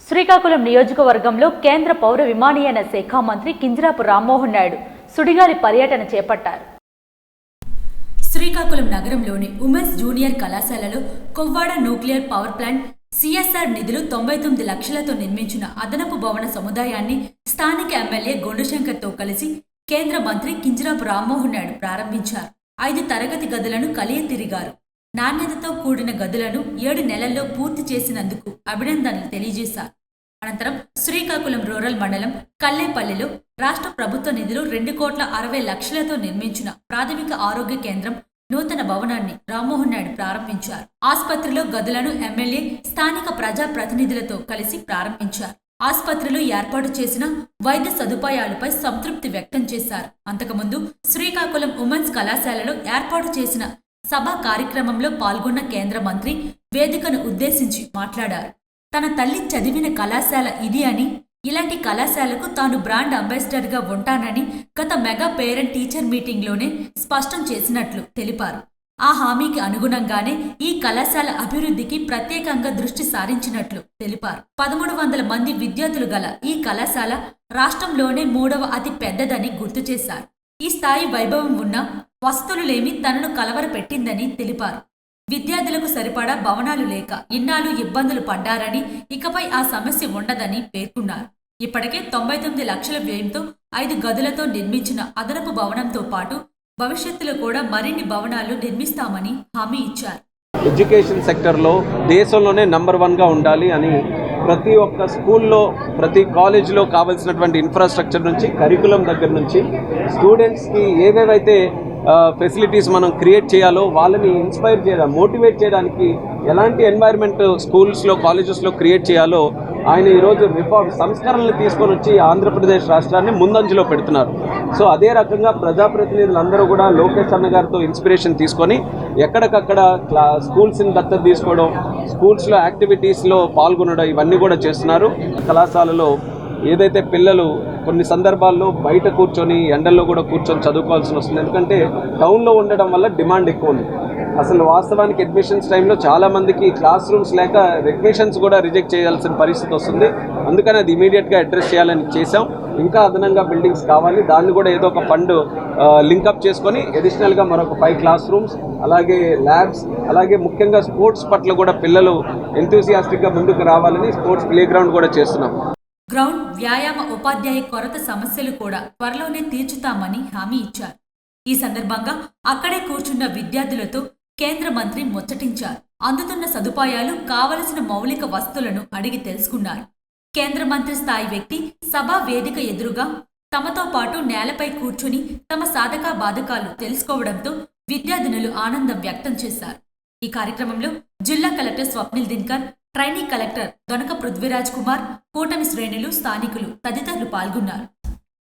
శ్రీకాకుళం నియోజకవర్గంలో కేంద్ర పౌర విమానయాన శాఖ మంత్రి కింజరాపు రామ్మోహన్ నాయుడు సుడిగాలి పర్యటన చేపట్టారు. శ్రీకాకుళం నగరంలోని ఉమెన్స్ జూనియర్ కళాశాలలో Kovvada nuclear power plant CSR నిధులు 99 లక్షలతో నిర్మించిన అదనపు భవన సముదాయాన్ని స్థానిక ఎమ్మెల్యే గొండుశంకర్తో కలిసి కేంద్ర మంత్రి కింజరాపు రామ్మోహన్ నాయుడు ప్రారంభించారు. 5 తరగతి గదులను కలియ తిరిగారు. నాణ్యతతో కూడిన గదులను 7 నెలల్లో పూర్తి చేసినందుకు అభినందనలు తెలియజేశారు. అనంతరం శ్రీకాకుళం రూరల్ మండలం కల్లేపల్లిలో రాష్ట్ర ప్రభుత్వ నిధులు 2,60 లక్షలతో నిర్మించిన ప్రాథమిక ఆరోగ్య కేంద్రం నూతన భవనాన్ని రామ్మోహన్ నాయుడు ప్రారంభించారు. ఆసుపత్రిలో గదులను ఎమ్మెల్యే స్థానిక ప్రజా ప్రతినిధులతో కలిసి ప్రారంభించారు. ఆసుపత్రిలో ఏర్పాటు చేసిన వైద్య సదుపాయాలపై సంతృప్తి వ్యక్తం చేశారు. అంతకుముందు శ్రీకాకుళం ఉమెన్స్ కళాశాలలో ఏర్పాటు చేసిన సభా కార్యక్రమంలో పాల్గొన్న కేంద్ర మంత్రి వేదికను ఉద్దేశించి మాట్లాడారు. తన తల్లి చదివిన కళాశాల ఇది అని, ఇలాంటి కళాశాలకు తాను బ్రాండ్ అంబాసిడర్గా ఉంటానని గత మెగా పేరెంట్ టీచర్ మీటింగ్లోనే స్పష్టం చేసినట్లు తెలిపారు. ఆ హామీకి అనుగుణంగానే ఈ కళాశాల అభివృద్ధికి ప్రత్యేకంగా దృష్టి సారించినట్లు తెలిపారు. 1300 మంది విద్యార్థులు గల ఈ కళాశాల రాష్ట్రంలోనే 3వ అతి పెద్దదని గుర్తు చేశారు. ఈ స్థాయి వైభవం ఉన్న వసతులులేమి తనను కలవరపెట్టిందని తెలిపారు. విద్యార్థులకు సరిపడా భవనాలు లేక ఇన్నాళ్ళు ఇబ్బందులు పడ్డారని, ఇకపై ఆ సమస్య ఉండదని పేర్కొన్నారు. ఇప్పటికే 99 లక్షల వ్యయంతో 5 గదులతో నిర్మించిన అదనపు భవనంతో పాటు భవిష్యత్తులో కూడా మరిన్ని భవనాలు నిర్మిస్తామని హామీ ఇచ్చారు. ఎడ్యుకేషన్ సెక్టర్లో దేశంలోనే నంబర్ 1గా ఉండాలి అని ప్రతి ఒక్క స్కూల్లో, ప్రతి కాలేజీలో కావాల్సినటువంటి ఇన్ఫ్రాస్ట్రక్చర్ నుంచి, కరికులం దగ్గర నుంచి స్టూడెంట్స్కి ఏవేవైతే ఫెసిలిటీస్ మనం క్రియేట్ చేయాలో వాళ్ళని ఇన్స్పైర్ చేయడం, మోటివేట్ చేయడానికి ఎలాంటి ఎన్వైర్న్మెంట్ స్కూల్స్లో, కాలేజెస్లో క్రియేట్ చేయాలో ఆయన ఈరోజు సంస్కరణలు తీసుకొని వచ్చి ఆంధ్రప్రదేశ్ రాష్ట్రాన్ని ముందంజలో పెడుతున్నారు. సో అదే రకంగా ప్రజాప్రతినిధులందరూ కూడా లోకేష్ అన్న గారితో ఇన్స్పిరేషన్ తీసుకొని ఎక్కడికక్కడ స్కూల్స్ని దత్తత తీసుకోవడం, స్కూల్స్లో యాక్టివిటీస్లో పాల్గొనడం ఇవన్నీ కూడా చేస్తున్నారు. కళాశాలలో ఏదైతే పిల్లలు కొన్ని సందర్భాల్లో బయట కూర్చొని ఎండల్లో కూడా కూర్చొని చదువుకోవాల్సి వస్తుంది. ఎందుకంటే టౌన్లో ఉండడం వల్ల డిమాండ్ ఎక్కువ ఉంది. అసలు వాస్తవానికి అడ్మిషన్స్ టైంలో చాలామందికి క్లాస్ రూమ్స్ లేక అడ్మిషన్స్ కూడా రిజెక్ట్ చేయాల్సిన పరిస్థితి వస్తుంది. అందుకని అది ఇమీడియట్గా అడ్రస్ చేయాలని చేసాం. ఇంకా అదనంగా బిల్డింగ్స్ కావాలి, దాన్ని కూడా ఏదో ఒక ఫండ్ లింకప్ చేసుకొని అడిషనల్గా మరొక 5 క్లాస్ రూమ్స్, అలాగే ల్యాబ్స్, అలాగే ముఖ్యంగా స్పోర్ట్స్ పట్ల కూడా పిల్లలు ఎంతూసియాస్టిక్గా ముందుకు రావాలని స్పోర్ట్స్ ప్లే గ్రౌండ్ కూడా చేస్తున్నాం. గ్రౌండ్ వ్యాయామ ఉపాధ్యాయ కొరత సమస్యలు కూడా త్వరలోనే తీర్చుతామని హామీ ఇచ్చారు. ఈ సందర్భంగా అక్కడే కూర్చున్న విద్యార్థులతో కేంద్ర మంత్రి ముచ్చటించారు. అందుతున్న సదుపాయాలు, కావలసిన మౌలిక వస్తువులను అడిగి తెలుసుకున్నారు. కేంద్ర మంత్రి స్థాయి వ్యక్తి సభా వేదిక ఎదురుగా తమతో పాటు నేలపై కూర్చుని తమ సాధక బాధకాలు తెలుసుకోవడంతో విద్యార్థినులు ఆనందం వ్యక్తం చేశారు. ఈ కార్యక్రమంలో జిల్లా collector Swapnil Dinakar, trainee collector Donaka Prithviraj Kumar, కూటమి శ్రేణులు, స్థానికులు తదితరులు పాల్గొన్నారు.